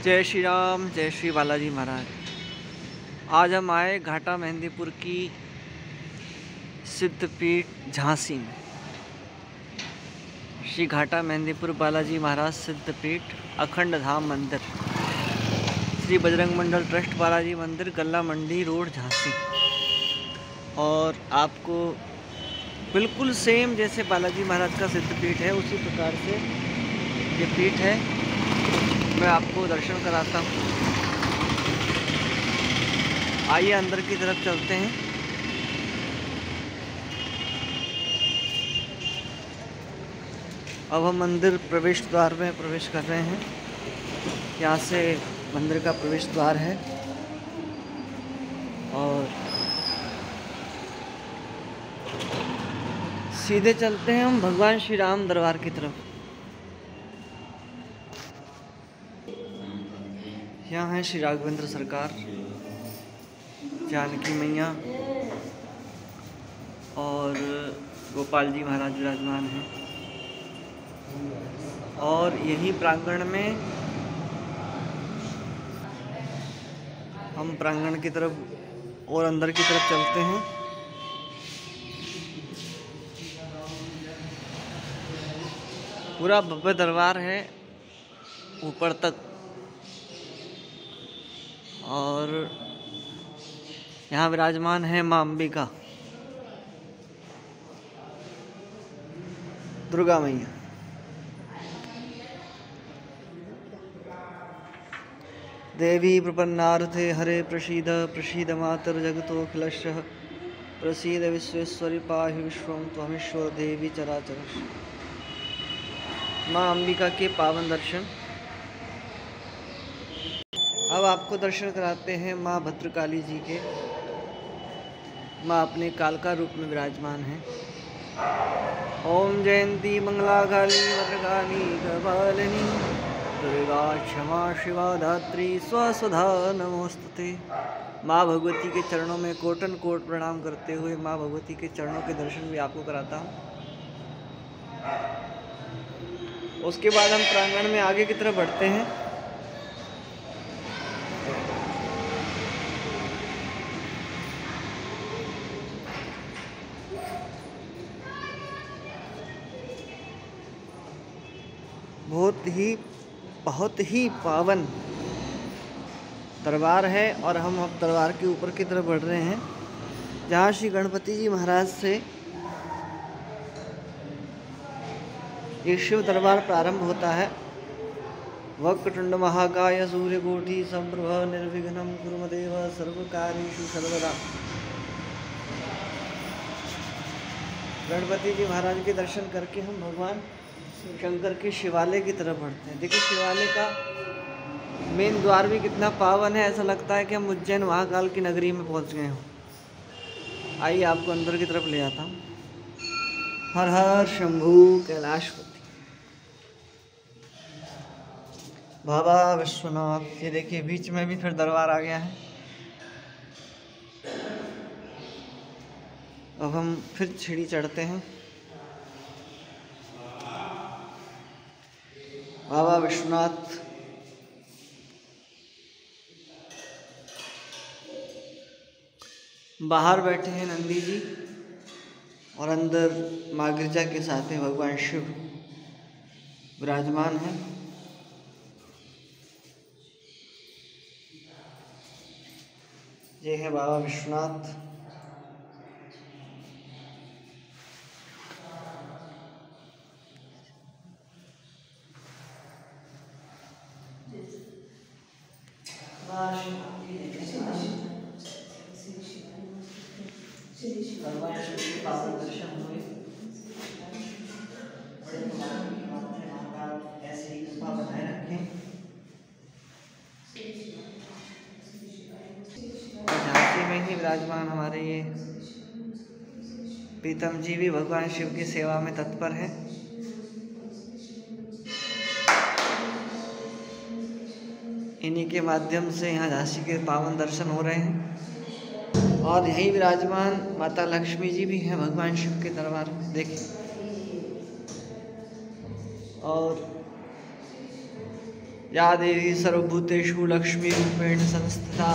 जय श्री राम, जय श्री बालाजी महाराज। आज हम आए घाटा मेहंदीपुर की सिद्धपीठ झांसी में। श्री घाटा मेहंदीपुर बालाजी महाराज सिद्धपीठ अखंड धाम मंदिर, श्री बजरंग मंडल ट्रस्ट बालाजी मंदिर, गल्ला मंडी रोड, झांसी। और आपको बिल्कुल सेम जैसे बालाजी महाराज का सिद्धपीठ है उसी प्रकार से ये पीठ है। मैं आपको दर्शन कराता हूँ। आइए अंदर की तरफ चलते हैं। अब हम मंदिर प्रवेश द्वार में प्रवेश कर रहे हैं। यहाँ से मंदिर का प्रवेश द्वार है और सीधे चलते हैं हम भगवान श्री राम दरबार की तरफ। यहाँ है श्री राघवेंद्र सरकार, जानकी मैया और गोपाल जी महाराज विराजमान हैं। और यही प्रांगण में हम प्रांगण की तरफ और अंदर की तरफ चलते हैं। पूरा भव्य दरबार है ऊपर तक। और यहाँ विराजमान है माँ अंबिका, दुर्गा मैया। देवी प्रपन्नार्थे हरे प्रसीद प्रसीद मातर जगतोऽखिलशः प्रसीद विश्वेश्वरी पाहि विश्वं त्वमीश्वर देवी चराचरः। माँ अंबिका के पावन दर्शन। अब आपको दर्शन कराते हैं माँ भद्रकाली जी के। माँ अपने कालका रूप में विराजमान हैं। ओम जयंती मंगला काली भद्रकाली कपालिनी दुर्गा क्षमा शिवा धात्री स्वसुधा नमोस्तुते। माँ भगवती के चरणों में कोटन कोट प्रणाम करते हुए माँ भगवती के चरणों के दर्शन भी आपको कराता हूँ। उसके बाद हम प्रांगण में आगे की तरफ बढ़ते हैं। बहुत ही पावन दरबार है और हम अब दरबार के ऊपर की तरफ बढ़ रहे हैं, जहाँ श्री गणपति जी महाराज से ये शिव दरबार प्रारंभ होता है। वक्रतुंड महाकाय सूर्यकोटि समप्रभ निर्विघ्नं कुरु मे देव सर्वकार्येषु सर्वदा। गणपति जी महाराज के दर्शन करके हम भगवान शंकर के शिवालय की तरफ बढ़ते हैं। देखिए शिवालय का मेन द्वार भी कितना पावन है, ऐसा लगता है कि हम उज्जैन महाकाल की नगरी में पहुंच गए हों। आइए आपको अंदर की तरफ ले आता हूँ। हर हर शंभू कैलाशपति बाबा विश्वनाथ। ये देखिए बीच में भी फिर दरबार आ गया है। अब हम फिर सीढ़ी चढ़ते हैं। बाबा विश्वनाथ बाहर बैठे हैं नंदी जी और अंदर माँ गिरजा के साथ में भगवान शिव विराजमान हैं। ये है बाबा विश्वनाथ। भगवान शिव के पावन दर्शन हुए। बड़े महाकाल ऐसे ही कृपा बनाए रखें। और झांसी में ही विराजमान हमारे ये प्रीतम जी भी भगवान शिव की सेवा में तत्पर हैं। इन्हीं के माध्यम से यहाँ झांसी के पावन दर्शन हो रहे हैं। और यहीं विराजमान माता लक्ष्मी जी भी हैं भगवान शिव के दरबार में, देखिए। और या देवी सर्वभूतेषु लक्ष्मीरूपेण संस्थिता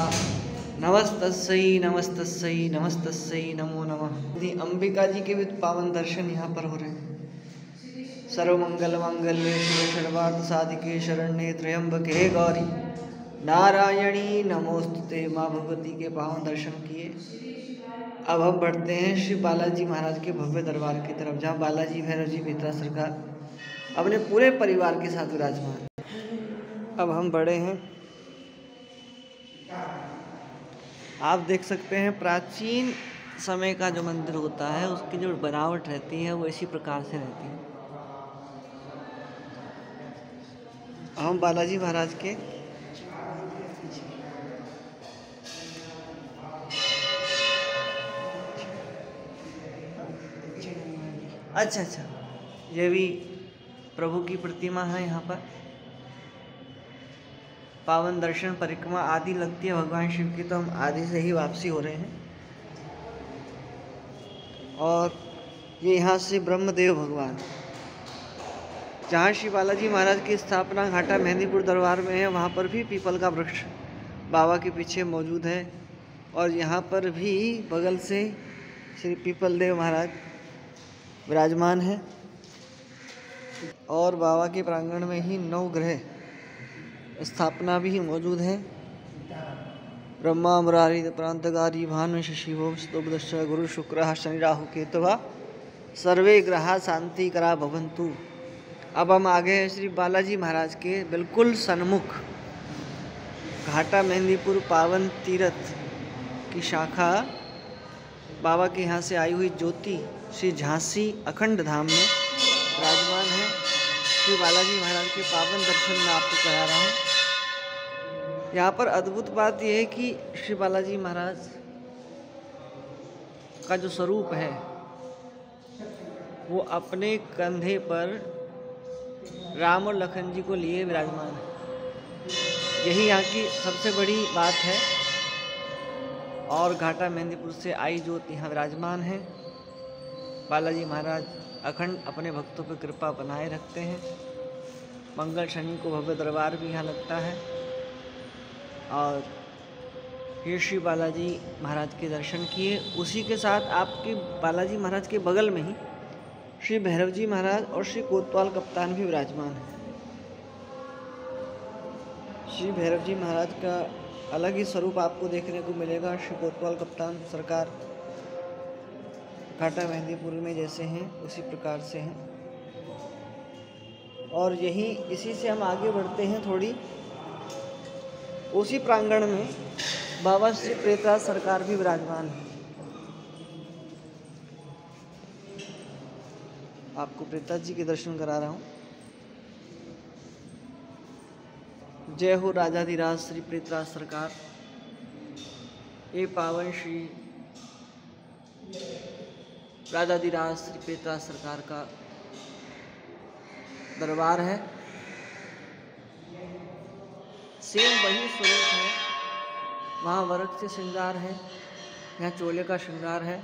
नमस्तस्यै नमस्तस्यै नमस्तस्यै नमो नमः। अंबिका जी के भी पावन दर्शन यहाँ पर हो रहे हैं। सर्वमंगल मांगल्ये शिवे सर्वार्थ साधिके शरण्ये त्र्यंबके गौरी नारायणी नमोस्तुते। माँ भगवती के पावन दर्शन किए। अब हम बढ़ते हैं श्री बालाजी महाराज के भव्य दरबार की तरफ, जहाँ बालाजी भैरव जी बेत्रा सरकार अपने पूरे परिवार के साथ विराजमान। अब हम बड़े हैं। आप देख सकते हैं प्राचीन समय का जो मंदिर होता है उसकी जो बनावट रहती है वो इसी प्रकार से रहती है। हम बालाजी महाराज के अच्छा ये भी प्रभु की प्रतिमा है। यहाँ पर पावन दर्शन परिक्रमा आदि लगती है भगवान शिव की, तो हम आदि से ही वापसी हो रहे हैं। और ये यहाँ से ब्रह्मदेव भगवान, जहाँ श्री बालाजी महाराज की स्थापना घाटा मेहंदीपुर दरबार में है, वहाँ पर भी पीपल का वृक्ष बाबा के पीछे मौजूद है। और यहाँ पर भी बगल से श्री पीपल देव महाराज विराजमान है। और बाबा के प्रांगण में ही 9 ग्रह स्थापना भी मौजूद है। ब्रह्मा मुरारी प्रांतकारी भानु शशि ओम स्तोभदश्च गुरु शुक्र शनि राहु केतवा सर्वे ग्रहा शांति करा भवंतु। अब हम आगे हैं श्री बालाजी महाराज के बिल्कुल सन्मुख घाटा मेहंदीपुर पावन तीर्थ की शाखा बाबा के यहाँ से आई हुई ज्योति श्री झांसी अखंड धाम में विराजमान है। श्री बालाजी महाराज के पावन दर्शन मैं आपको करा रहा हूँ। यहाँ पर अद्भुत बात यह है कि श्री बालाजी महाराज का जो स्वरूप है वो अपने कंधे पर राम और लखन जी को लिए विराजमान है। यही यहाँ की सबसे बड़ी बात है। और घाटा मेहंदीपुर से आई ज्योति यहाँ विराजमान है। बालाजी महाराज अखंड अपने भक्तों पर कृपा बनाए रखते हैं। मंगल शनि को भव्य दरबार भी यहाँ लगता है। और ये श्री बालाजी महाराज के दर्शन किए। उसी के साथ आपके बालाजी महाराज के बगल में ही श्री भैरव जी महाराज और श्री कोतवाल कप्तान भी विराजमान हैं। श्री भैरव जी महाराज का अलग ही स्वरूप आपको देखने को मिलेगा। श्री कोतवाल कप्तान सरकार घाटा मेहंदीपुर में जैसे हैं उसी प्रकार से हैं। और यही इसी से हम आगे बढ़ते हैं थोड़ी। उसी प्रांगण में बाबा श्री प्रेतराज सरकार भी विराजमान है। आपको प्रेतराज जी के दर्शन करा रहा हूँ। जय हो राजाधिराज श्री प्रेतराज सरकार। ये पावन श्री राजाधिराज श्री प्रेतराज सरकार का दरबार है। सेम वही स्वरूप है। वहाँ वर्क से श्रृंगार है, यहाँ चोले का श्रृंगार है।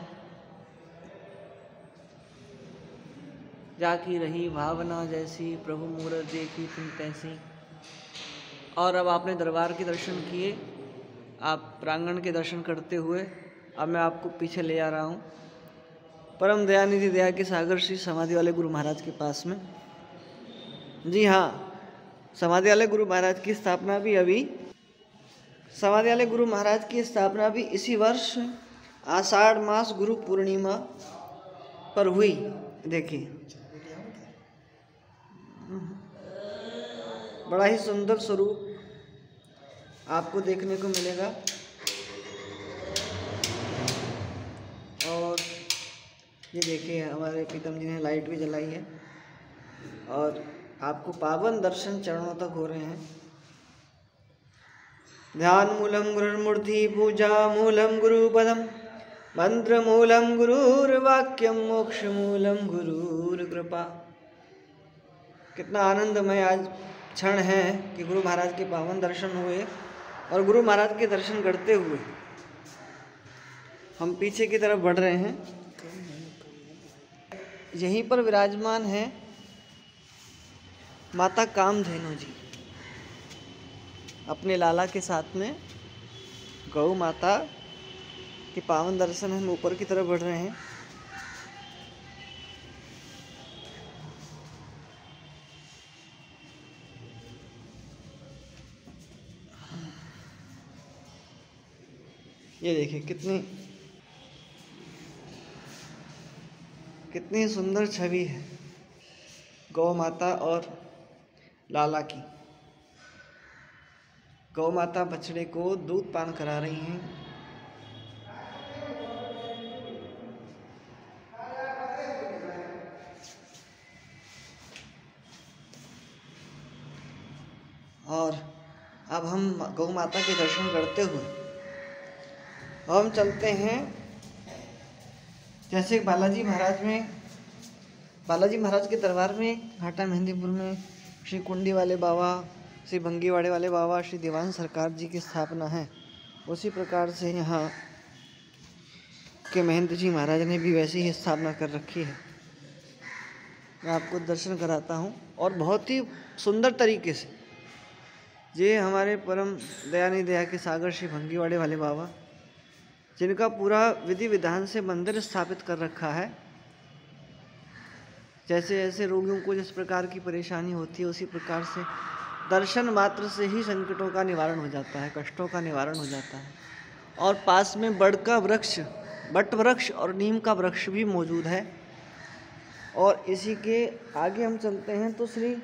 जाकी रही भावना जैसी, प्रभु मूरत देखी तुम तैसी। और अब आपने दरबार के दर्शन किए, आप प्रांगण के दर्शन करते हुए अब मैं आपको पीछे ले आ रहा हूँ परम दयानिधि दया के सागर श्री समाधि वाले गुरु महाराज के पास में। जी हाँ, समाधि वाले गुरु महाराज की स्थापना भी इसी वर्ष आषाढ़ मास गुरु पूर्णिमा पर हुई। देखिए बड़ा ही सुंदर स्वरूप आपको देखने को मिलेगा। और ये देखिए हमारे प्रीतम जी ने लाइट भी जलाई है और आपको पावन दर्शन चरणों तक हो रहे हैं। ध्यान मूलम गुरुर्मूर्ति पूजा मूलम गुरुपदम मंत्र मूलम गुरुर्वाक्यम मोक्ष मूलम गुरुर्कृपा। कितना आनंदमय आज क्षण है कि गुरु महाराज के पावन दर्शन हुए। और गुरु महाराज के दर्शन करते हुए हम पीछे की तरफ बढ़ रहे हैं। यहीं पर विराजमान है माता कामधेनु जी। अपने लाला के साथ में गौ माता के पावन दर्शन हम ऊपर की तरफ बढ़ रहे हैं। ये देखिए कितनी सुंदर छवि है गौ माता और लाला की। गौ माता बछड़े को दूध पान करा रही हैं। और अब हम गौ माता के दर्शन करते हुए हम चलते हैं, जैसे बालाजी महाराज के दरबार में घाटा मेहंदीपुर में श्री कुंडी वाले बाबा, श्री भंगीवाड़े वाले बाबा, श्री दीवान सरकार जी की स्थापना है, उसी प्रकार से यहाँ के महंत जी महाराज ने भी वैसी ही स्थापना कर रखी है। मैं आपको दर्शन कराता हूँ और बहुत ही सुंदर तरीके से। ये हमारे परम दया के सागर श्री भंगीवाड़े वाले बाबा, जिनका पूरा विधि विधान से मंदिर स्थापित कर रखा है। जैसे जैसे रोगियों को जिस प्रकार की परेशानी होती है, उसी प्रकार से दर्शन मात्र से ही संकटों का निवारण हो जाता है, कष्टों का निवारण हो जाता है। और पास में बट वृक्ष और नीम का वृक्ष भी मौजूद है। और इसी के आगे हम चलते हैं तो श्री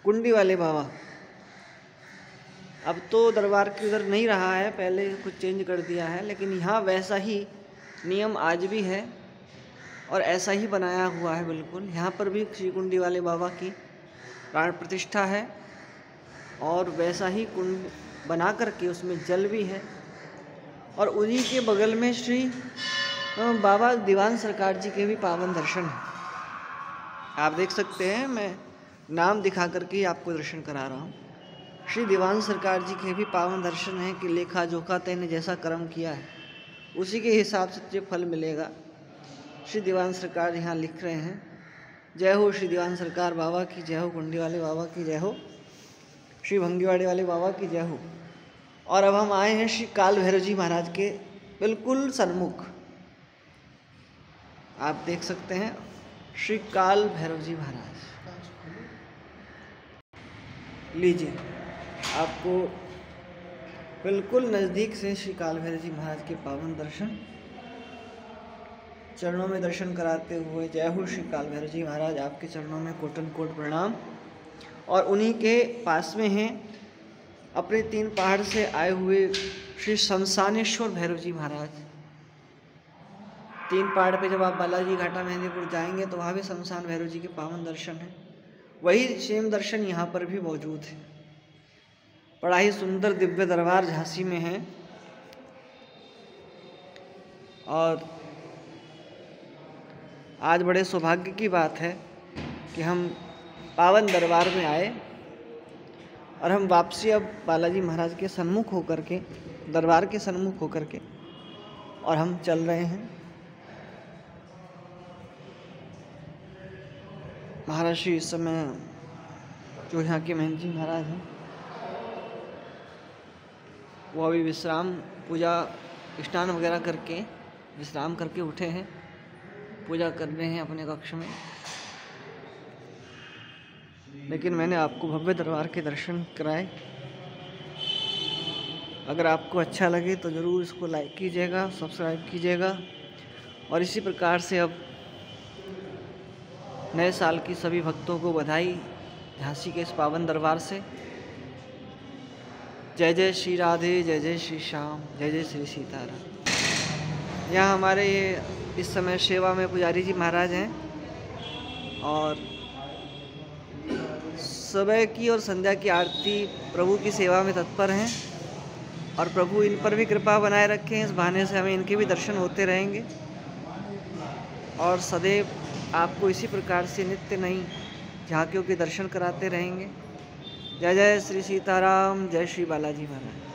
कुंडी वाले बाबा, अब तो दरबार के उधर नहीं रहा है, पहले कुछ चेंज कर दिया है, लेकिन यहाँ वैसा ही नियम आज भी है और ऐसा ही बनाया हुआ है बिल्कुल। यहाँ पर भी श्री कुंडी वाले बाबा की प्राण प्रतिष्ठा है और वैसा ही कुंड बना करके उसमें जल भी है। और उन्हीं के बगल में श्री बाबा दीवान सरकार जी के भी पावन दर्शन हैं। आप देख सकते हैं, मैं नाम दिखा करके ही आपको दर्शन करा रहा हूँ। श्री दीवान सरकार जी के भी पावन दर्शन हैं कि लेखा जोखा तैने जैसा कर्म किया है उसी के हिसाब से तुझे फल मिलेगा। श्री दीवान सरकार यहाँ लिख रहे हैं, जय हो श्री दीवान सरकार बाबा की जय हो, कुंडी वाले बाबा की जय हो, श्री भंगीवाड़े वाले बाबा की जय हो। और अब हम आए हैं श्री काल भैरव जी महाराज के बिल्कुल सन्मुख। आप देख सकते हैं श्री काल भैरव जी महाराज, लीजिए आपको बिल्कुल नज़दीक से श्री काल भैरव जी महाराज के पावन दर्शन, चरणों में दर्शन कराते हुए। जय हो श्री काल भैरव जी महाराज, आपके चरणों में कोटन कोट प्रणाम। और उन्हीं के पास में हैं अपने 3 पहाड़ से आए हुए श्री शमशानेश्वर भैरव जी महाराज। 3 पहाड़ पे जब आप बालाजी घाटा मेहंदीपुर जाएंगे तो वहाँ भी शमशान भैरव जी के पावन दर्शन हैं। वही सेम दर्शन यहाँ पर भी मौजूद है। बड़ा ही सुंदर दिव्य दरबार झांसी में है। और आज बड़े सौभाग्य की बात है कि हम पावन दरबार में आए और हम वापसी अब बालाजी महाराज के सन्मुख होकर के, दरबार के सन्मुख होकर के, और हम चल रहे हैं। महाराज श्री इस समय जो यहाँ के महंत जी महाराज हैं वो अभी विश्राम, पूजा स्नान वगैरह करके विश्राम करके उठे हैं, पूजा कर रहे हैं अपने कक्ष में। लेकिन मैंने आपको भव्य दरबार के दर्शन कराए। अगर आपको अच्छा लगे तो ज़रूर इसको लाइक कीजिएगा, सब्सक्राइब कीजिएगा। और इसी प्रकार से अब नए साल की सभी भक्तों को बधाई झांसी के इस पावन दरबार से। जय जय श्री राधे, जय जय श्री श्याम, जय जय श्री सीताराम। यहाँ हमारे ये इस समय सेवा में पुजारी जी महाराज हैं और सुबह की और संध्या की आरती प्रभु की सेवा में तत्पर हैं। और प्रभु इन पर भी कृपा बनाए रखें, इस बहाने से हमें इनके भी दर्शन होते रहेंगे और सदैव आपको इसी प्रकार से नित्य नई झांकियों के दर्शन कराते रहेंगे। जय जय श्री सीताराम, जय श्री बालाजी महाराज।